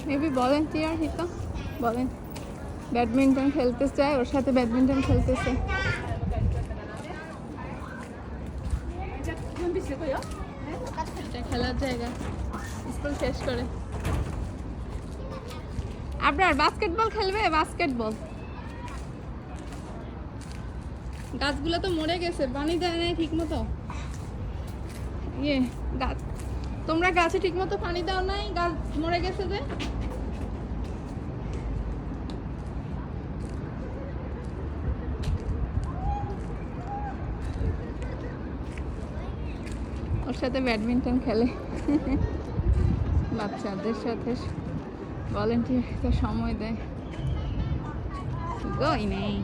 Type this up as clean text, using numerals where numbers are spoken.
Maybe volunteer হিতো বলেন badminton খেলতে চায়, ওর সাথে ব্যাডমিন্টন খেলতেছে। এটা খেলার জায়গা স্কুল শেষ করে। আপনার বাস্কেটবল খেলবে? বাস্কেটবল গাছগুলো তো মরে গেছে, পানি দেয় নাই ঠিক মতো। ইয়ে গাছ, তোমরা গাছে ঠিক মতো পানি দাও নাই, গাছ মরে গেছে যে। ওর সাথে ব্যাডমিন্টন খেলে, বাচ্চাদের সাথে ভলেন্টিয়ার সময় দেয়। গই নেই।